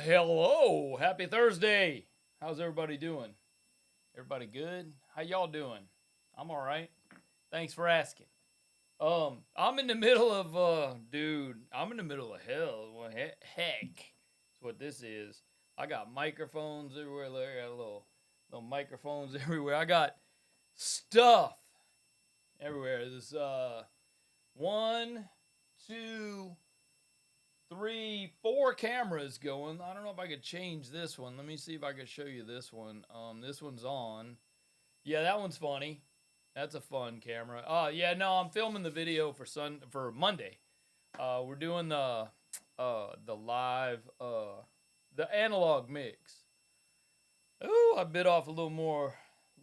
Hello. Happy Thursday. How's everybody doing? Everybody good? How y'all doing? I'm all right. Thanks for asking. I'm in the middle of I'm in the middle of hell. Well, heck, that's what this is. I got microphones everywhere. Look, I got little microphones everywhere. I got stuff everywhere. This one, two, three, four cameras going. I don't know if I could change this one. Let me see if I can show you this one. This one's on. Yeah, that one's funny. That's a fun camera. Yeah, no, I'm filming the video for Monday. We're doing the live the analog mix. Ooh, I bit off a little more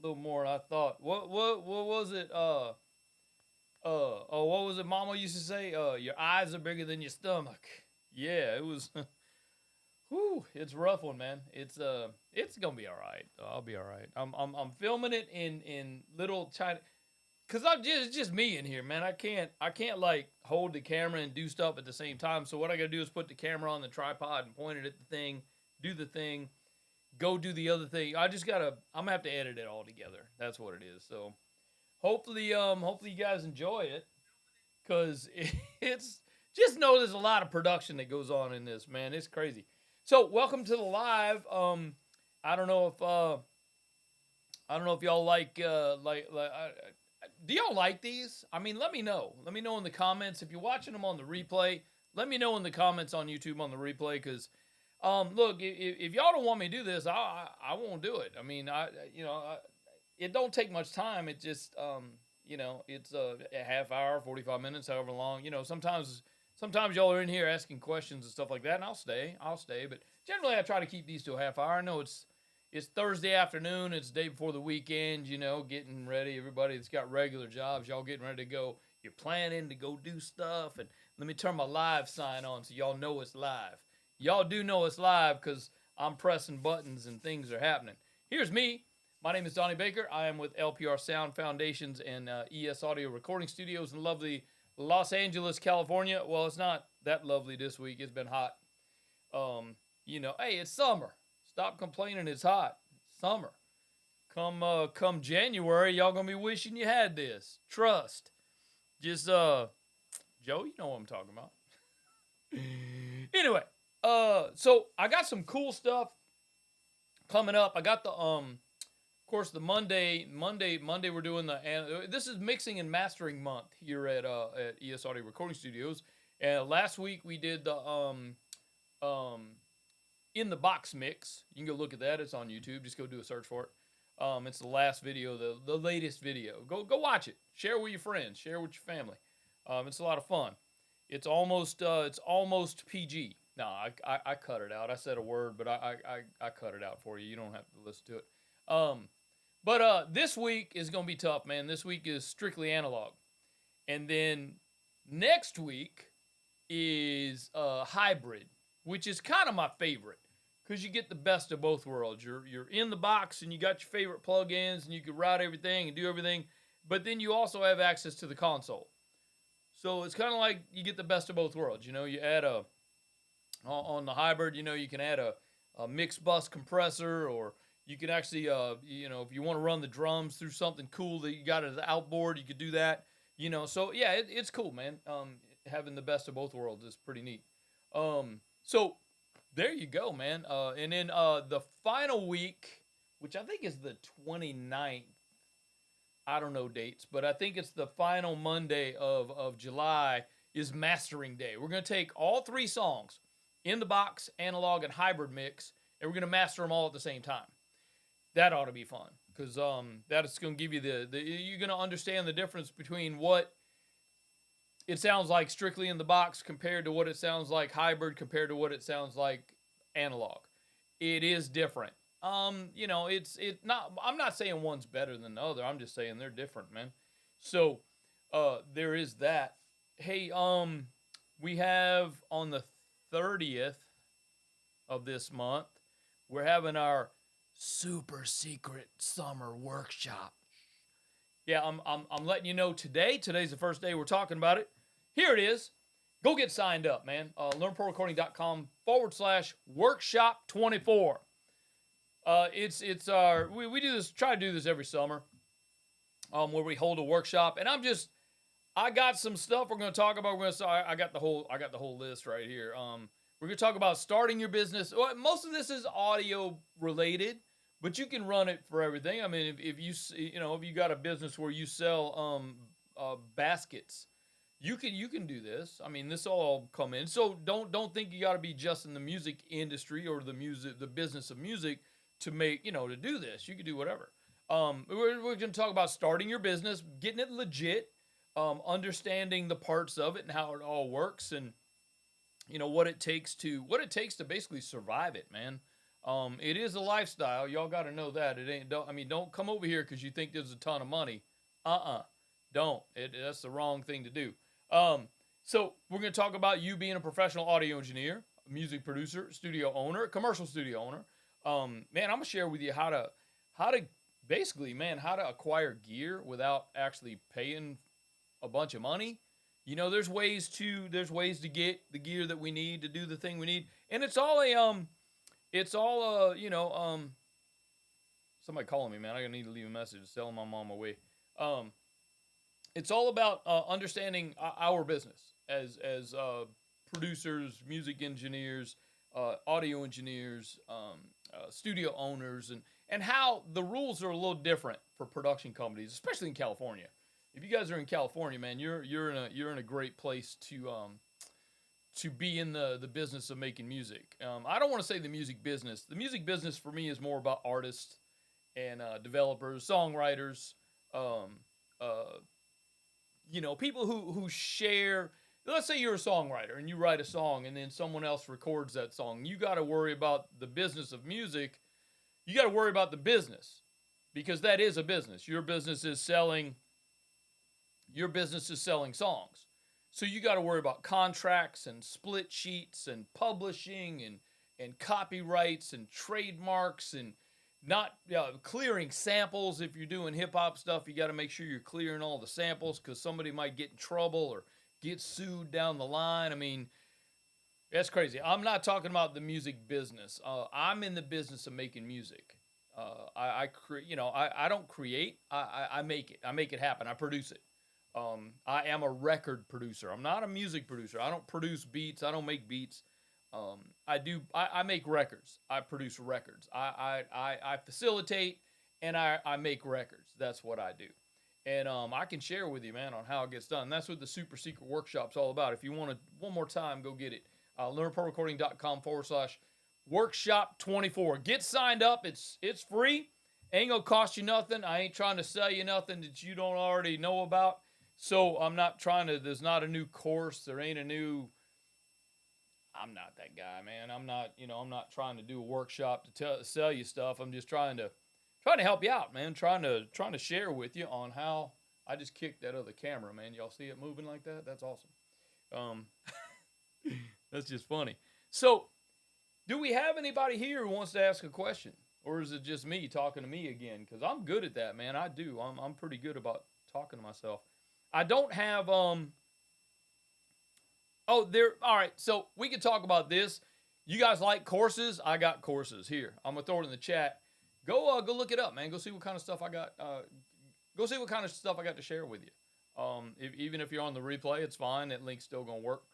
than I thought. What was it? What was it Mama used to say? Your eyes are bigger than your stomach. Yeah, it was. Whew, it's a rough one, man. It's gonna be all right. I'll be all right. I'm filming it in little tiny, cause it's just me in here, man. I can't like hold the camera and do stuff at the same time. So what I gotta do is put the camera on the tripod and point it at the thing, do the thing, go do the other thing. I'm gonna have to edit it all together. That's what it is. So hopefully you guys enjoy it, cause it's just know there's a lot of production that goes on in this, man. It's crazy. So welcome to the live. I don't know if y'all do y'all like these? I mean, let me know. Let me know in the comments if you're watching them on the replay. Let me know in the comments on YouTube on the replay, because look, if y'all don't want me to do this, I won't do it. I mean, it don't take much time. It just it's a half hour, 45 minutes, however long. Sometimes y'all are in here asking questions and stuff like that, and I'll stay. But generally, I try to keep these to a half hour. I know it's Thursday afternoon. It's the day before the weekend. Getting ready. Everybody that's got regular jobs, y'all getting ready to go. You're planning to go do stuff. And let me turn my live sign on so y'all know it's live. Y'all do know it's live because I'm pressing buttons and things are happening. Here's me. My name is Donny Baker. I am with LPR Sound Foundations and ES Audio Recording Studios in lovely Los Angeles, California. Well, it's not that lovely this week. It's been hot. Hey, it's summer. Stop complaining. It's hot. It's summer. Come January, y'all gonna be wishing you had this. Trust. Just Joe, you know what I'm talking about. Anyway, so I got some cool stuff coming up. I got the of course, the Monday we're doing this is mixing and mastering month here at ES Audio Recording Studios. And last week we did the in the box mix. You can go look at that. It's on YouTube. Just go do a search for it. It's the last video, the latest video. Go watch it. Share with your friends. Share with your family. It's a lot of fun. It's almost PG. No, I cut it out. I said a word, but I cut it out for you. You don't have to listen to it. But this week is going to be tough, man. This week is strictly analog. And then next week is hybrid, which is kind of my favorite because you get the best of both worlds. You're in the box and you got your favorite plugins and you can route everything and do everything, but then you also have access to the console. So it's kind of like you get the best of both worlds. You add on the hybrid, you can add a mix bus compressor, or you can actually, if you want to run the drums through something cool that you got as an outboard, you could do that. So yeah, it's cool, man. Having the best of both worlds is pretty neat. So there you go, man. And then the final week, which I think is the 29th. I don't know dates, but I think it's the final Monday of July is mastering day. We're going to take all three songs in the box, analog, and hybrid mix, and we're going to master them all at the same time. That ought to be fun, because that is going to give you you're going to understand the difference between what it sounds like strictly in the box compared to what it sounds like hybrid compared to what it sounds like analog. It is different. It's not. I'm not saying one's better than the other. I'm just saying they're different, man. So there is that. Hey, we have on the 30th of this month, we're having our super secret summer workshop. Yeah, I'm letting you know today. Today's the first day we're talking about it. Here it is. go get signed up, man. LearnProRecording.com/workshop24. It's our we do this, try to do this every summer, where we hold a workshop, and I got some stuff we're going to talk about. I got the whole list right here. We're going to talk about starting your business. Well, most of this is audio related, but you can run it for everything. I mean, if you got a business where you sell baskets, you can do this. I mean, this all come in. So don't think you got to be just in the music industry or the business of music to make, to do this. You can do whatever. We're going to talk about starting your business, getting it legit, understanding the parts of it and how it all works, and what it takes to basically survive it, man. It is a lifestyle. Y'all got to know that. Don't come over here because you think there's a ton of money. Don't. That's the wrong thing to do. So we're going to talk about you being a professional audio engineer, music producer, studio owner, commercial studio owner. Man, I'm going to share with you how to basically, man, how to acquire gear without actually paying a bunch of money. There's ways to get the gear that we need to do the thing we need. And it's all somebody calling me, man. I need to leave a message telling my mom away. It's all about understanding our business as producers, music engineers, audio engineers, studio owners, and how the rules are a little different for production companies, especially in California. If you guys are in California, man, you're in a great place to be in the business of making music. I don't want to say the music business. The music business for me is more about artists and developers, songwriters, people who share. Let's say you're a songwriter and you write a song and then someone else records that song. You got to worry about the business of music. You got to worry about the business, because that is a business. Your business is selling songs. So you got to worry about contracts and split sheets and publishing and copyrights and trademarks and not clearing samples. If you're doing hip hop stuff, you got to make sure you're clearing all the samples, because somebody might get in trouble or get sued down the line. I mean, that's crazy. I'm not talking about the music business. I'm in the business of making music. I don't create. I make it. I make it happen. I produce it. I am a record producer. I'm not a music producer. I don't produce beats. I don't make beats. I make records. I produce records. I facilitate and I make records. That's what I do. And I can share with you, man, on how it gets done. That's what the super secret workshop's all about. If you want to, one more time, go get it. LearnProRecording.com/workshop24. Get signed up. It's free. Ain't gonna cost you nothing. I ain't trying to sell you nothing that you don't already know about. So I'm not trying to, there's not a new course. There ain't a new, I'm not that guy, man. I'm not trying to do a workshop to sell you stuff. I'm just trying to help you out, man. Trying to share with you on how I just kicked that other camera, man. Y'all see it moving like that? That's awesome. That's just funny. So, do we have anybody here who wants to ask a question? Or is it just me talking to me again? Because I'm good at that, man. I do. I'm pretty good about talking to myself. I don't have, all right, so we can talk about this. You guys like courses? I got courses here. I'm going to throw it in the chat. Go look it up, man. Go see what kind of stuff I got. Go see what kind of stuff I got to share with you. Even if you're on the replay, it's fine. That link's still going to work.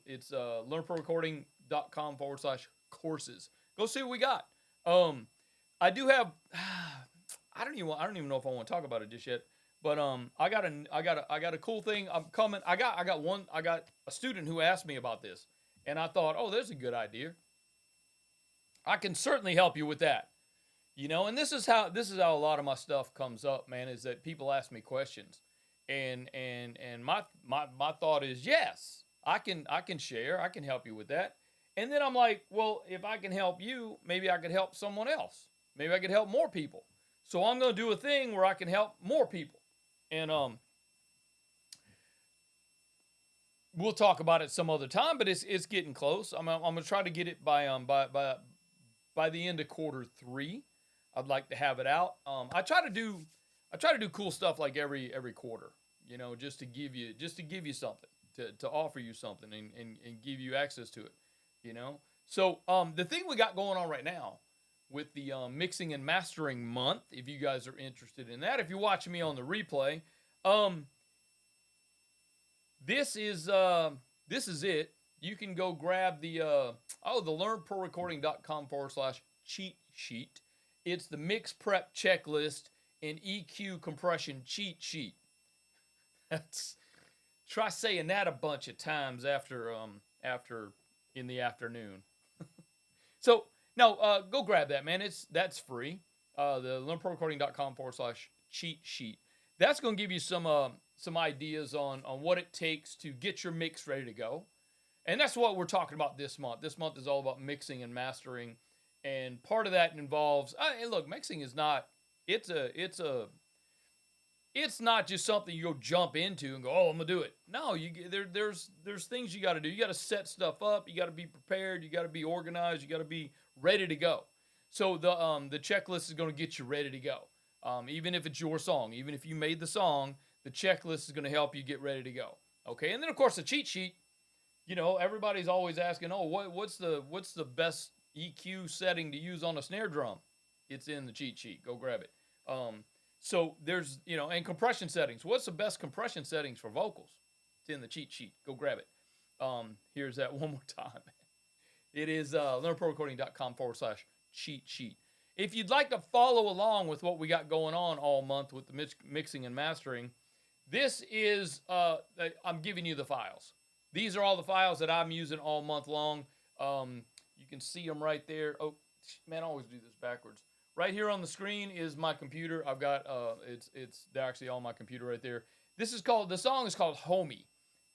It's LearnProRecording.com/courses. Go see what we got. I do have, I don't even know if I want to talk about it just yet. But I got a cool thing. I'm coming. I got a student who asked me about this, and I thought, oh, there's a good idea. I can certainly help you with that. And this is how a lot of my stuff comes up, man, is that people ask me questions. And my thought is, yes, I can share, I can help you with that. And then I'm like, well, if I can help you, maybe I could help someone else. Maybe I could help more people. So I'm going to do a thing where I can help more people. And we'll talk about it some other time, but it's getting close. I'm gonna try to get it by the end of Q3. I'd like to have it out. I try to do cool stuff like every quarter, just to give you something. to offer you something and give you access to it, you know. So the thing we got going on right now with the mixing and mastering month, if you guys are interested in that, if you're watching me on the replay, um, this is it. You can go grab the the learnprorecording.com/cheat sheet. It's the mix prep checklist and EQ compression cheat sheet. That's try saying that a bunch of times after in the afternoon. So no, go grab that, man. That's free. The learnprorecording.com/cheat sheet. That's going to give you some ideas on what it takes to get your mix ready to go. And that's what we're talking about this month. This month is all about mixing and mastering, and part of that involves. And look, mixing is not. It's not just something you go jump into and go, oh, I'm gonna do it. No, there's things you got to do. You got to set stuff up. You got to be prepared. You got to be organized. You got to be ready to go. So the checklist is going to get you ready to go. Even if it's your song, even if you made the song, the checklist is going to help you get ready to go. Okay, and then of course the cheat sheet. You know, everybody's always asking, oh, what's the best EQ setting to use on a snare drum? It's in the cheat sheet. Go grab it. So there's, and compression settings. What's the best compression settings for vocals? It's in the cheat sheet. Go grab it. Here's that one more time. It is learnprorecording.com/cheat sheet. If you'd like to follow along with what we got going on all month with the mixing and mastering, this is, I'm giving you the files. These are all the files that I'm using all month long. You can see them right there. Oh, man, I always do this backwards. Right here on the screen is my computer. I've got, they're actually on my computer right there. The song is called Homie,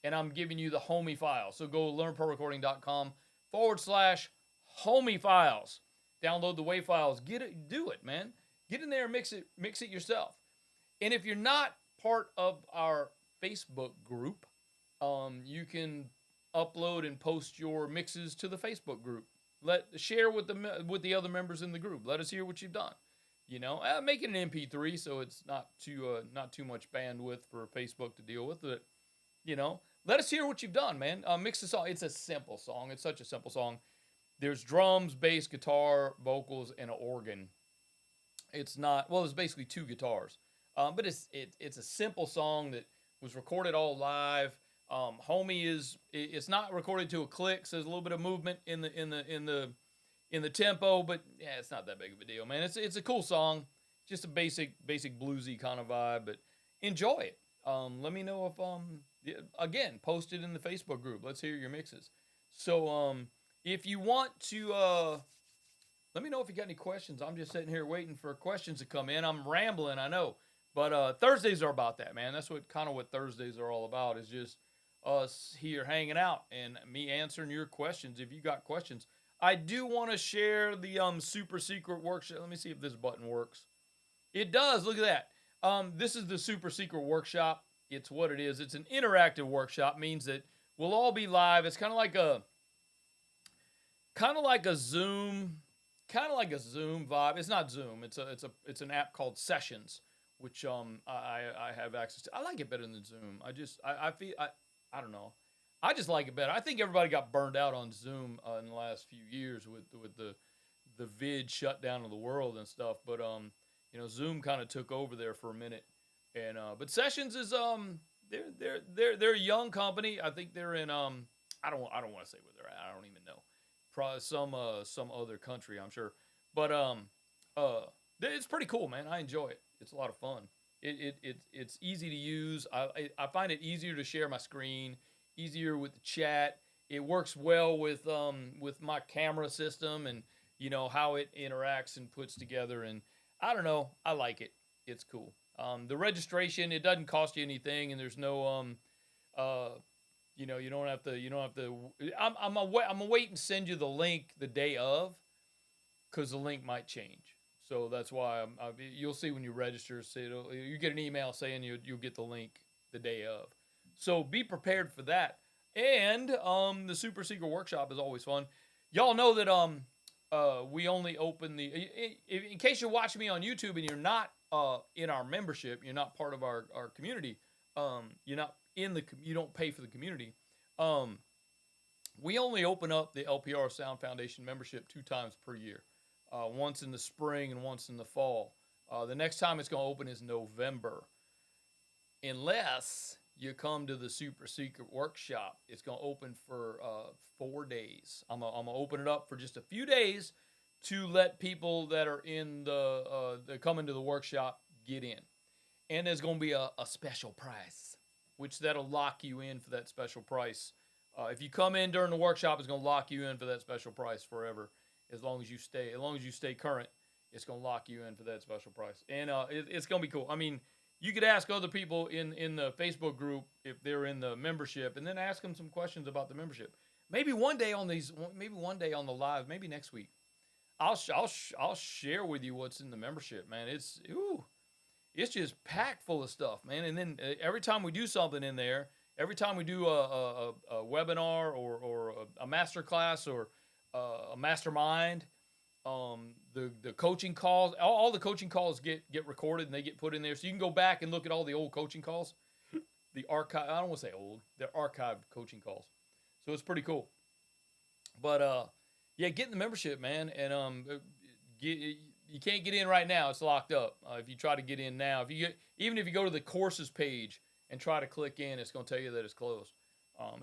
and I'm giving you the Homie file. So go learnprorecording.com/Homie files. Download the WAV files. Do it, man. Get in there and mix it yourself. And if you're not part of our Facebook group, you can upload and post your mixes to the Facebook group. Share with the other members in the group. Let us hear what you've done. Make it an MP3 so it's not too much bandwidth for Facebook to deal with. But let us hear what you've done, man. Mix the song. It's a simple song. It's such a simple song. There's drums, bass, guitar, vocals, and an organ. It's not it's basically two guitars. But it's a simple song that was recorded all live. Homie it's not recorded to a click, so there's a little bit of movement in the tempo, but yeah, it's not that big of a deal, man. It's a cool song, just a basic bluesy kind of vibe, but enjoy it. Let me know if again, post it in the Facebook group. Let's hear your mixes. So if you want to let me know if you got any questions. I'm just sitting here waiting for questions to come in. I'm rambling, I know. But Thursdays are about that, man. That's what Thursdays are all about, is just us here hanging out and me answering your questions if you got questions. I do want to share the super secret workshop. Let me see if this button works. It does. Look at that. This is the super secret workshop. It's what it is. It's an interactive workshop. Means that we'll all be live. It's kind of like a Zoom vibe. It's not Zoom. It's an app called Sessions, which I have access to. I like it better than Zoom. I don't know. I just like it better. I think everybody got burned out on Zoom in the last few years with the vid shutdown of the world and stuff. But Zoom kind of took over there for a minute. And but Sessions is they're a young company. I think they're in I don't want to say where they're at. I don't even know. Probably some other country, I'm sure. But it's pretty cool, man. I enjoy it. It's a lot of fun. It's easy to use. I find it easier to share my screen, easier with the chat. It works well with my camera system and how it interacts and puts together. And I don't know, I like it. It's cool. The registration, it doesn't cost you anything, and there's no you don't have to. I'm gonna wait and send you the link the day of, because the link might change. So that's why you'll see when you register. You get an email saying you'll get the link the day of. So be prepared for that. And the super secret workshop is always fun. Y'all know that we only open in case you're watching me on YouTube and you're not in our membership, you're not part of our community. you don't pay for the community. Um, we only open up the LPR Sound Foundation membership 2 times per year, once in the spring and once in the fall. The next time it's going to open is November, unless you come to the super secret workshop. It's going to open for 4 days. I'm gonna open it up for just a few days to let people that are in that come into the workshop get in. And there's going to be a special price, which that'll lock you in for that special price. If you come in during the workshop, it's going to lock you in for that special price forever. As long as you stay current, it's going to lock you in for that special price. And it's going to be cool. I mean, you could ask other people in the Facebook group if they're in the membership, and then ask them some questions about the membership. Maybe one day on the live, maybe next week, I'll share with you what's in the membership, man. It's just packed full of stuff, man. And then every time we do something in there, every time we do a webinar or a master class or a mastermind, the coaching calls, all the coaching calls get recorded and they get put in there, so you can go back and look at all the old coaching calls, the archive. I don't want to say old; they're archived coaching calls, so it's pretty cool. But yeah, get in the membership, man, and you can't get in right now; it's locked up. If you try to get in now, even if you go to the courses page and try to click in, it's going to tell you that it's closed.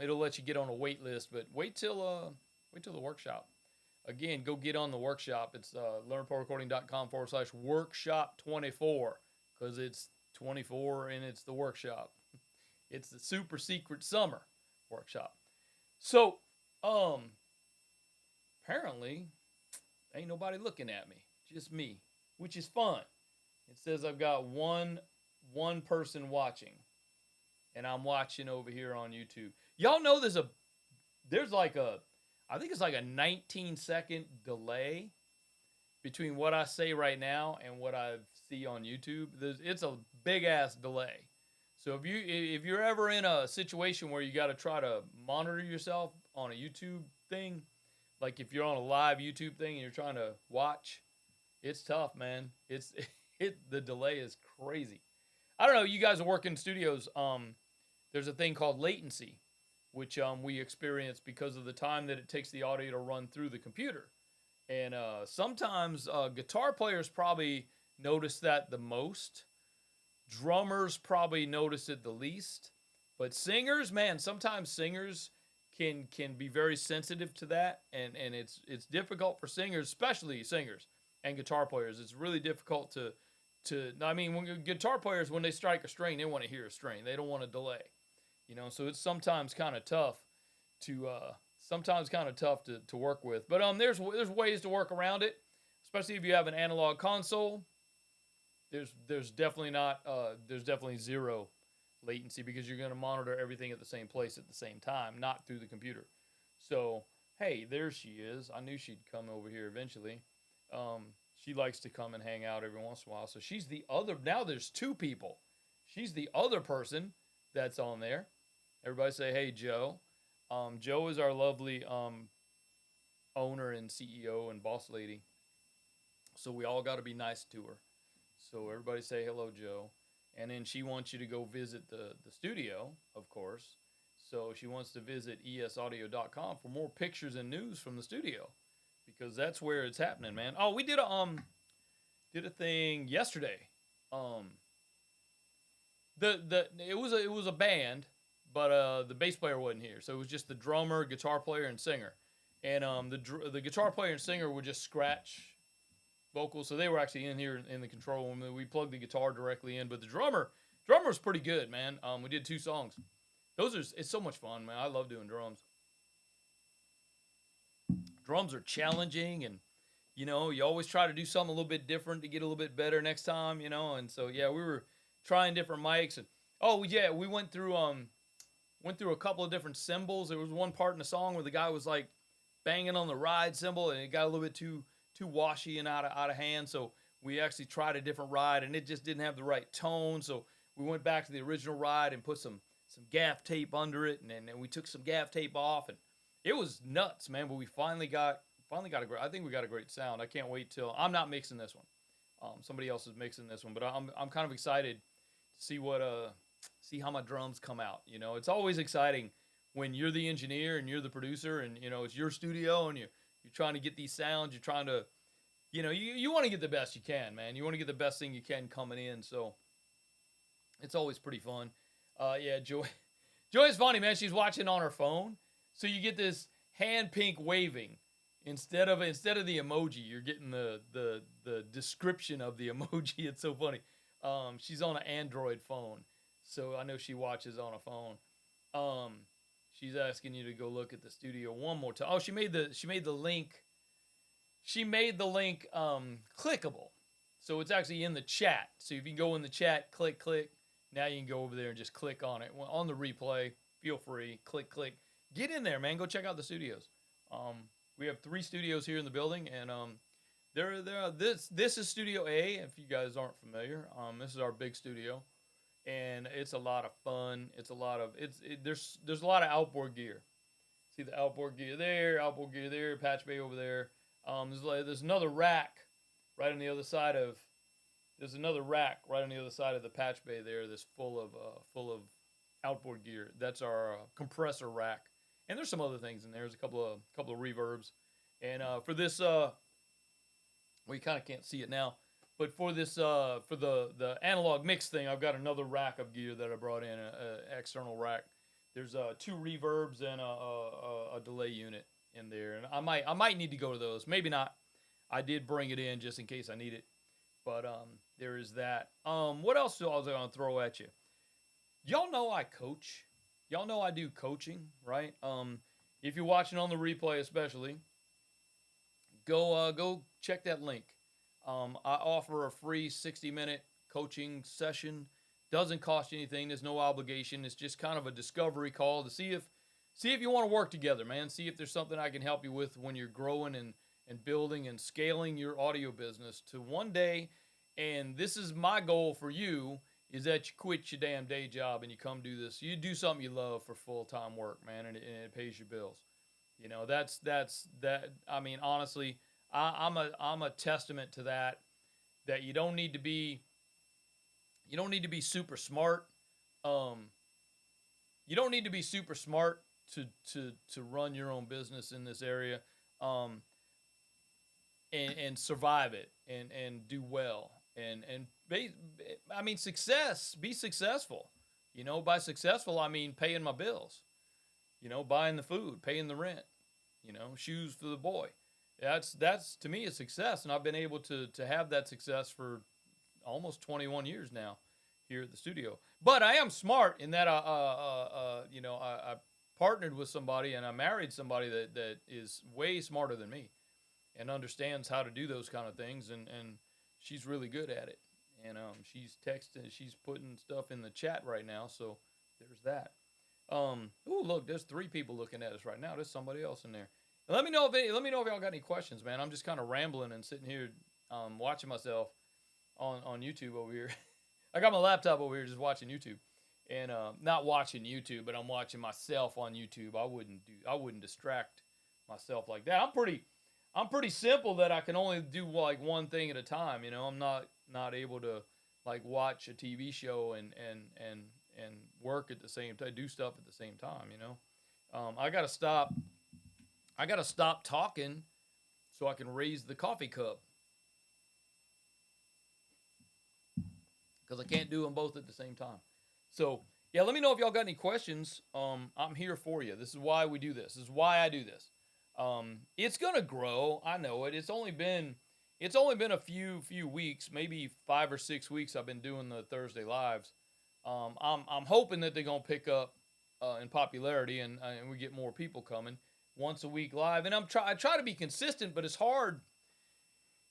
It'll let you get on a wait list, but wait till the workshop. Again, go get on the workshop. It's learnprorecording.com/workshop24, because it's 24 and it's the workshop. It's the super secret summer workshop. So, apparently, ain't nobody looking at me, just me, which is fun. It says I've got one person watching, and I'm watching over here on YouTube. Y'all know I think it's like a 19-second delay between what I say right now and what I see on YouTube. It's a big ass delay. So if you're ever in a situation where you got to try to monitor yourself on a YouTube thing, like if you're on a live YouTube thing and you're trying to watch, it's tough, man. The delay is crazy. I don't know. You guys are working in studios. There's a thing called latency, which we experience because of the time that it takes the audio to run through the computer. And sometimes guitar players probably notice that the most. Drummers probably notice it the least. But singers, man, sometimes singers can be very sensitive to that. And it's difficult for singers, especially singers and guitar players. It's really difficult I mean, when guitar players, when they strike a string, they want to hear a string. They don't want a delay. So it's sometimes kind of tough to work with. But there's ways to work around it, especially if you have an analog console. There's definitely zero latency, because you're going to monitor everything at the same place at the same time, not through the computer. So hey, there she is. I knew she'd come over here eventually. She likes to come and hang out every once in a while. So she's the other. Now there's two people. She's the other person that's on there. Everybody say, hey, Joe. Joe is our lovely owner and CEO and boss lady. So we all got to be nice to her. So everybody say hello, Joe. And then she wants you to go visit the studio, of course. So she wants to visit esaudio.com for more pictures and news from the studio, because that's where it's happening, man. Oh, we did a thing yesterday. It was a band, but the bass player wasn't here, so it was just the drummer, guitar player, and singer. And the guitar player and singer would just scratch vocals, so they were actually in here in the control room. We plugged the guitar directly in, but the drummer's pretty good, man. We did 2 songs. It's so much fun, man. I love doing drums. Drums are challenging, and you always try to do something a little bit different to get a little bit better next time, and so yeah, we were trying different mics, and we went through a couple of different cymbals. There was one part in the song where the guy was like banging on the ride cymbal, and it got a little bit too washy and out of hand, so we actually tried a different ride, and it just didn't have the right tone, so we went back to the original ride and put some gaff tape under it, and then we took some gaff tape off, and it was nuts, man. But we finally got I think we got a great sound. I can't wait till I'm not mixing this one. Somebody else is mixing this one, but I'm kind of excited to see what see how my drums come out. You know, it's always exciting when you're the engineer and you're the producer, and you know it's your studio, and you're trying to get these sounds. You're trying to, you know, you want to get the best you can, man. You want to get the best thing you can coming in. So it's always pretty fun. Yeah, Joy is funny, man. She's watching on her phone, so you get this hand pink waving instead of the emoji. You're getting the description of the emoji. It's so funny. She's on an Android phone, so I know she watches on a phone. She's asking you to go look at the studio one more time. Oh, she made the link. She made the link clickable, so it's actually in the chat. So if you can go in the chat, click. Now you can go over there and just click on it on the replay. Feel free, click. Get in there, man. Go check out the studios. We have 3 studios here in the building, and this is Studio A. If you guys aren't familiar, this is our big studio, and it's a lot of fun. It's a lot of there's a lot of outboard gear. See the outboard gear there, patch bay over there. There's another rack right on the other side of. There's another rack right on the other side of the patch bay there that's full of outboard gear. That's our compressor rack, and there's some other things in there. There's a couple of reverbs, and for this well, you kind of can't see it now, but for this for the analog mix thing, I've got another rack of gear that I brought in, a external rack. There's 2 reverbs and a delay unit in there, and I might need to go to those. Maybe not. I did bring it in just in case I need it. But there is that. What else was I gonna throw at you? Y'all know I coach. Y'all know I do coaching, right? If you're watching on the replay, especially, go check that link. I offer a free 60-minute coaching session. Doesn't cost you anything. There's no obligation. It's just kind of a discovery call to see if you want to work together, man. See if there's something I can help you with when you're growing and building and scaling your audio business to one day. And this is my goal for you, is that you quit your damn day job and you come do this. You do something you love for full-time work, man, and it pays your bills. You know, that's that. I mean, honestly, I'm a testament to that you don't need to be super smart. You don't need to be super smart to run your own business in this area. And survive it and do well and be successful. You know, by successful I mean paying my bills. You know, buying the food, paying the rent. You know, shoes for the boy. That's to me a success, and I've been able to have that success for almost 21 years now here at the studio. But I am smart in that I partnered with somebody and I married somebody that is way smarter than me and understands how to do those kind of things, and she's really good at it. And she's texting, she's putting stuff in the chat right now, so there's that. Oh, look, there's 3 people looking at us right now. There's somebody else in there. And let me know if y'all got any questions, man. I'm just kind of rambling and sitting here watching myself on YouTube over here. I got my laptop over here just watching YouTube, and not watching YouTube, but I'm watching myself on YouTube. I wouldn't distract myself like that. I'm pretty simple that I can only do like one thing at a time. You know, I'm not able to like watch a TV show and work at the same time, do stuff at the same time. You know, I gotta stop talking so I can raise the coffee cup, because I can't do them both at the same time. So yeah, let me know if y'all got any questions. I'm here for you. This is why we do this. This is why I do this. It's gonna grow. I know it. It's only been a few weeks, maybe 5 or 6 weeks. I've been doing the Thursday lives. I'm hoping that they're gonna pick up in popularity and we get more people coming once a week live. And I try to be consistent, but it's hard.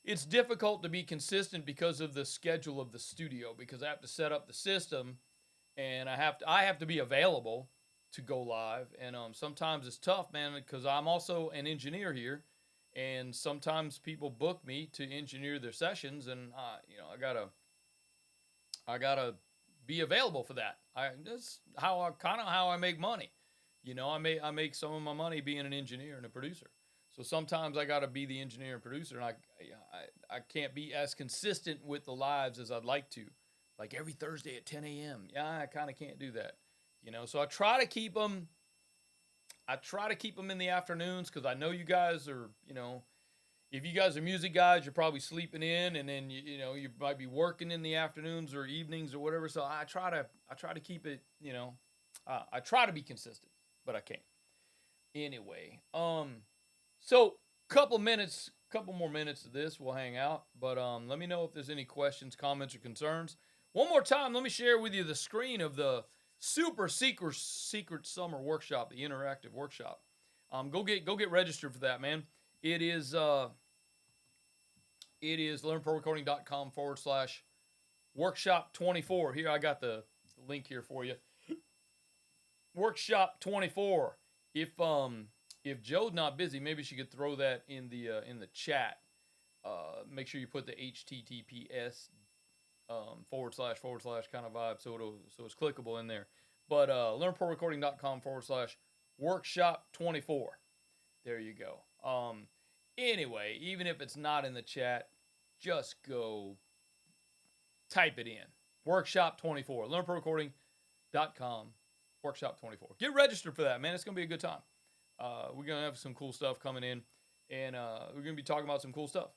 It's difficult to be consistent because of the schedule of the studio, because I have to set up the system and I have to be available to go live, and sometimes it's tough, man, because I'm also an engineer here, and sometimes people book me to engineer their sessions, and I gotta be available for that. That's how I make money. You know, I make some of my money being an engineer and a producer. So sometimes I gotta be the engineer and producer, and I can't be as consistent with the lives as I'd like to. like every Thursday at 10 a.m. Yeah, I kind of can't do that, So I try to keep them. I try to keep them in the afternoons because I know you guys are, if you guys are music guys, you're probably sleeping in, and then you might be working in the afternoons or evenings or whatever. So I try to keep it, I try to be consistent, but I can't. Anyway, so couple more minutes of this, we'll hang out. But let me know if there's any questions, comments, or concerns. One more time, let me share with you the screen of the super secret summer workshop, the interactive workshop. Go get registered for that, man. It is learnprorecording.com/workshop 24. Here, I got the link here for you. Workshop 24. If Joe's not busy, maybe she could throw that in the chat. Make sure you put the HTTPS / kind of vibe so it's clickable in there. But learnprorecording.com/workshop 24. There you go. Anyway, even if it's not in the chat, just go type it in. Workshop 24. Learnprorecording.com workshop 24. Get registered for that, man. It's going to be a good time. We're going to have some cool stuff coming in, and we're going to be talking about some cool stuff.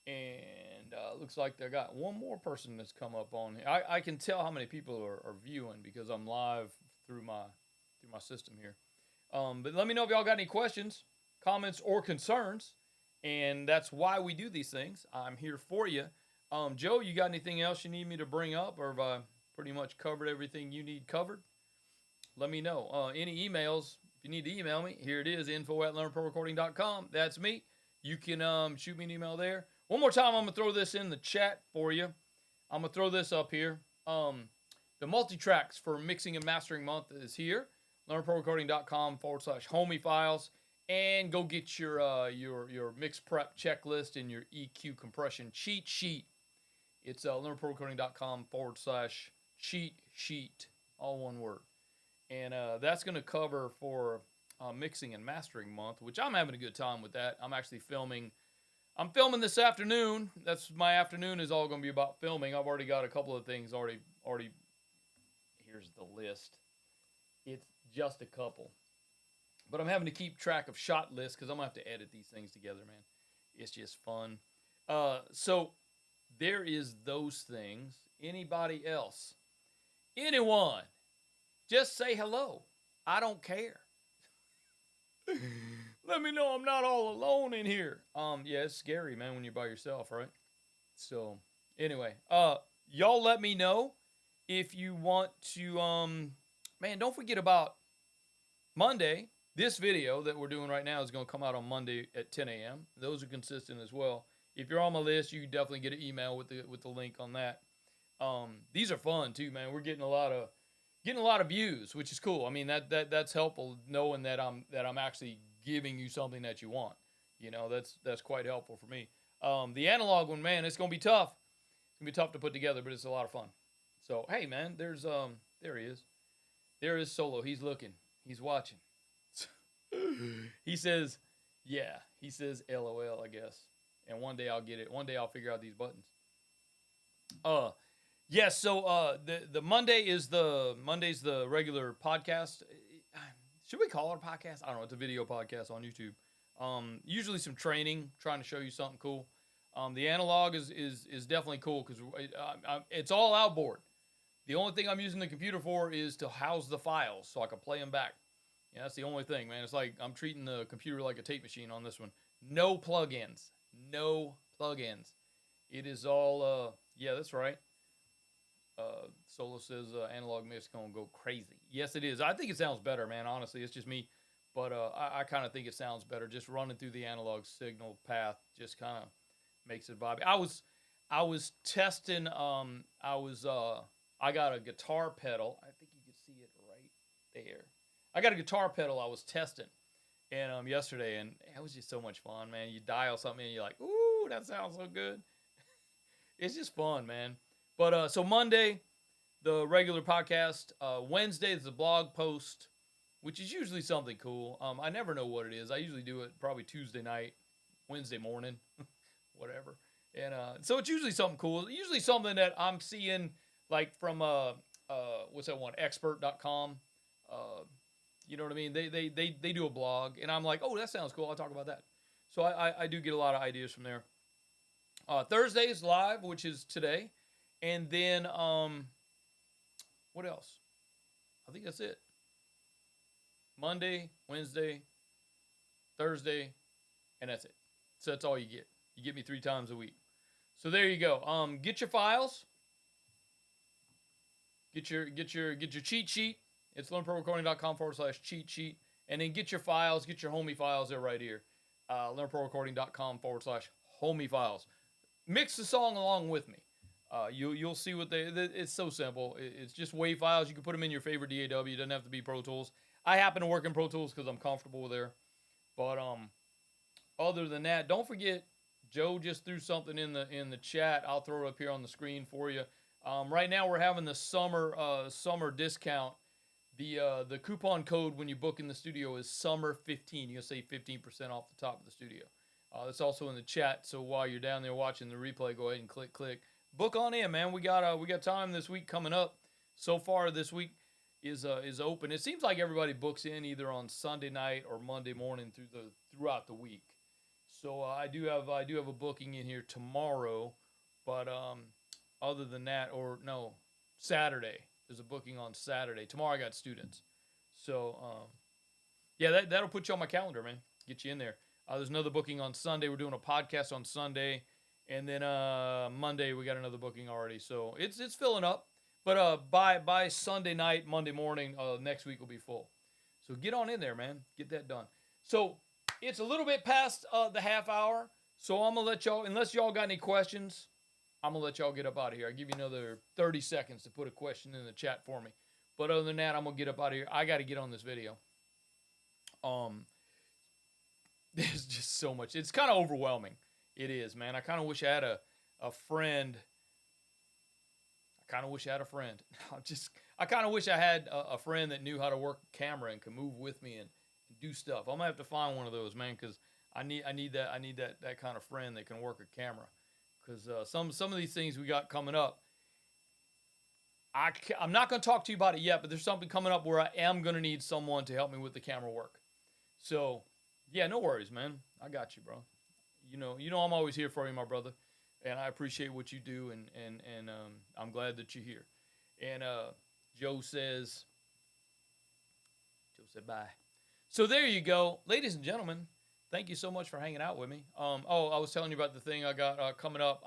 And looks like they got one more person that's come up on here. I can tell how many people are viewing because I'm live through my system here. But let me know if y'all got any questions, comments, or concerns. And that's why we do these things. I'm here for you. Joe, you got anything else you need me to bring up, or have I pretty much covered everything you need covered? Let me know. Any emails, if you need to email me, here it is, info@learnprorecording.com. That's me. You can shoot me an email there. One more time, I'm going to throw this in the chat for you. I'm going to throw this up here. The multi-tracks for Mixing and Mastering Month is here. learnprorecording.com/homie files. And go get your mix prep checklist and your EQ compression cheat sheet. It's learnprorecording.com/cheat sheet, all one word. And that's going to cover for Mixing and Mastering Month, which I'm having a good time with that. I'm actually filming. I'm filming this afternoon. That's my afternoon is all going to be about filming. I've already got a couple of things already. Here's the list. It's just a couple. But I'm having to keep track of shot lists because I'm going to have to edit these things together, man. It's just fun. So there is those things. Anybody else? Anyone? Just say hello. I don't care. Let me know I'm not all alone in here. Yeah, it's scary, man, when you're by yourself, right? So anyway, y'all let me know if you want to, man, don't forget about Monday. This video that we're doing right now is going to come out on Monday at 10 a.m. Those are consistent as well. If you're on my list, you definitely get an email with the link on that. These are fun too, man. We're getting a lot of views, which is cool. I mean that's helpful knowing that I'm actually giving you something that you want. That's quite helpful for me. The analog one, man, it's going to be tough. It's going to be tough to put together, but it's a lot of fun. So hey, man, there he is. There is Solo. He's looking. He's watching. He says, yeah. He says, LOL, I guess. And one day I'll get it. One day I'll figure out these buttons. Yes. So the Monday's the regular podcast. Should we call it a podcast? I don't know. It's a video podcast on YouTube. Usually some training, trying to show you something cool. The analog is definitely cool because it's all outboard. The only thing I'm using the computer for is to house the files so I can play them back. Yeah, that's the only thing, man. It's like I'm treating the computer like a tape machine on this one. No plugins. No plugins. It is all, yeah, that's right. Solo says analog mix gonna go crazy. Yes, it is. I think it sounds better, man. Honestly, it's just me. But I kind of think it sounds better. Just running through the analog signal path just kind of makes it vibey. I was testing, I got a guitar pedal. I think you can see it right there. I got a guitar pedal I was testing and yesterday, and it was just so much fun, man. You dial something and you're like, ooh, that sounds so good. It's just fun, man. But so Monday, the regular podcast. Wednesday is the blog post, which is usually something cool. I never know what it is. I usually do it probably Tuesday night, Wednesday morning, whatever. And so it's usually something cool. Usually something that I'm seeing like from what's that one, expert.com. Uh, you know what I mean? They do a blog, and I'm like, oh, that sounds cool. I'll talk about that. So I do get a lot of ideas from there. Thursday's live, which is today, and then what else? I think that's it. Monday, Wednesday, Thursday, and that's it. So that's all you get. You get me 3 times a week. So there you go. Get your files. Get your cheat sheet. It's learnprorecording.com/cheat sheet. And then get your files, get your homie files. They're right here. Learnprorecording.com/homie files. Mix the song along with me. You'll see what it's so simple. It's just WAV files. You can put them in your favorite DAW. It doesn't have to be Pro Tools. I happen to work in Pro Tools because I'm comfortable there. But other than that, don't forget, Joe just threw something in the chat. I'll throw it up here on the screen for you. Right now we're having the summer discount. The coupon code when you book in the studio is summer15. You'll save 15% off the top of the studio. It's also in the chat. So while you're down there watching the replay, go ahead and click. Book on in, man. We got time this week coming up. So far this week is open. It seems like everybody books in either on Sunday night or Monday morning throughout the week. So I do have a booking in here tomorrow, but other than that, or no, Saturday. There's a booking on Saturday. Tomorrow I got students. So yeah, that'll put you on my calendar, man. Get you in there. There's another booking on Sunday. We're doing a podcast on Sunday, and then Monday we got another booking already. So it's filling up. But by Sunday night, Monday morning, next week will be full. So get on in there, man. Get that done. So it's a little bit past the half hour. So I'm going to let y'all, unless y'all got any questions, I'm going to let y'all get up out of here. I'll give you another 30 seconds to put a question in the chat for me. But other than that, I'm going to get up out of here. I got to get on this video. There's just so much. It's kind of overwhelming. It is, man. I kind of wish I had a friend. I kind of wish I had a friend. I kind of wish I had a friend that knew how to work a camera and could move with me and do stuff. I'm gonna have to find one of those, man, because I need that kind of friend that can work a camera. Because some of these things we got coming up, I'm not gonna talk to you about it yet, but there's something coming up where I am gonna need someone to help me with the camera work. So yeah, no worries, man. I got you, bro. You know I'm always here for you, my brother. And I appreciate what you do, and I'm glad that you're here. And Joe said bye. So there you go, ladies and gentlemen. Thank you so much for hanging out with me. I was telling you about the thing I got coming up.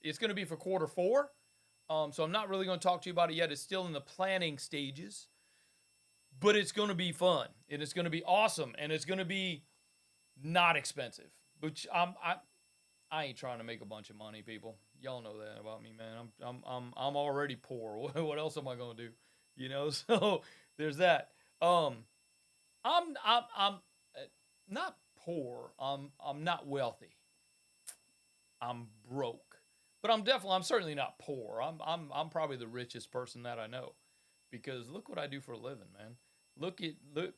It's going to be for Q4. So I'm not really going to talk to you about it yet. It's still in the planning stages, but it's going to be fun, and it's going to be awesome, and it's going to be not expensive. Which I ain't trying to make a bunch of money, people. Y'all know that about me, man. I'm already poor. What else am I gonna do? So there's that. I'm not poor. I'm not wealthy. I'm broke, but I'm certainly not poor. I'm probably the richest person that I know, because look what I do for a living, man. Look.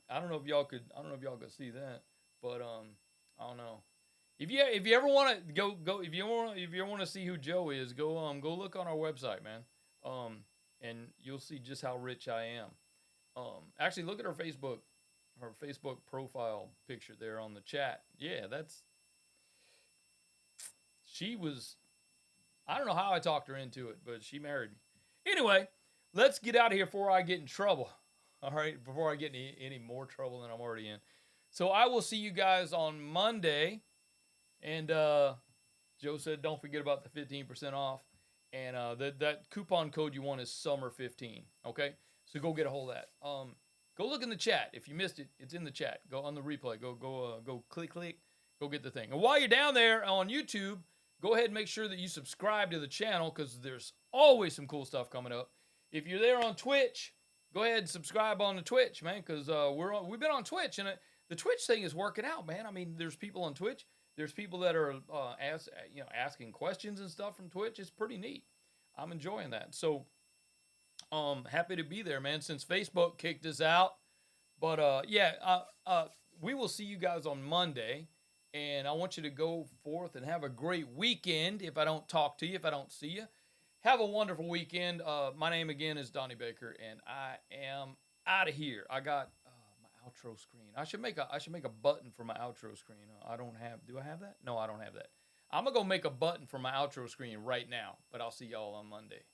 I don't know if y'all could see that, but I don't know. If you ever want to go if you want to see who Joe is, go look on our website, man. And you'll see just how rich I am. Actually, look at her Facebook profile picture there on the chat. Yeah, she was. I don't know how I talked her into it, but she married me. Anyway, let's get out of here before I get in trouble. All right, before I get any more trouble than I'm already in. So I will see you guys on Monday. And Joe said, don't forget about the 15% off. And that coupon code you want is summer15. Okay? So go get a hold of that. Go look in the chat. If you missed it, it's in the chat. Go on the replay. Go click. Go get the thing. And while you're down there on YouTube, go ahead and make sure that you subscribe to the channel, because there's always some cool stuff coming up. If you're there on Twitch, go ahead and subscribe on the Twitch, man, because we've been on Twitch, and the Twitch thing is working out, man. I mean, there's people on Twitch. There's people that are asking questions and stuff from Twitch. It's pretty neat. I'm enjoying that. So happy to be there, man, since Facebook kicked us out. But we will see you guys on Monday. And I want you to go forth and have a great weekend. If I don't talk to you, if I don't see you, Have a wonderful weekend. My name again is Donny Baker, and I am out of here. I got my outro screen. I should make a button for my outro screen. I don't have. Do I have that? No, I don't have that. I'm gonna go make a button for my outro screen right now. But I'll see y'all on Monday.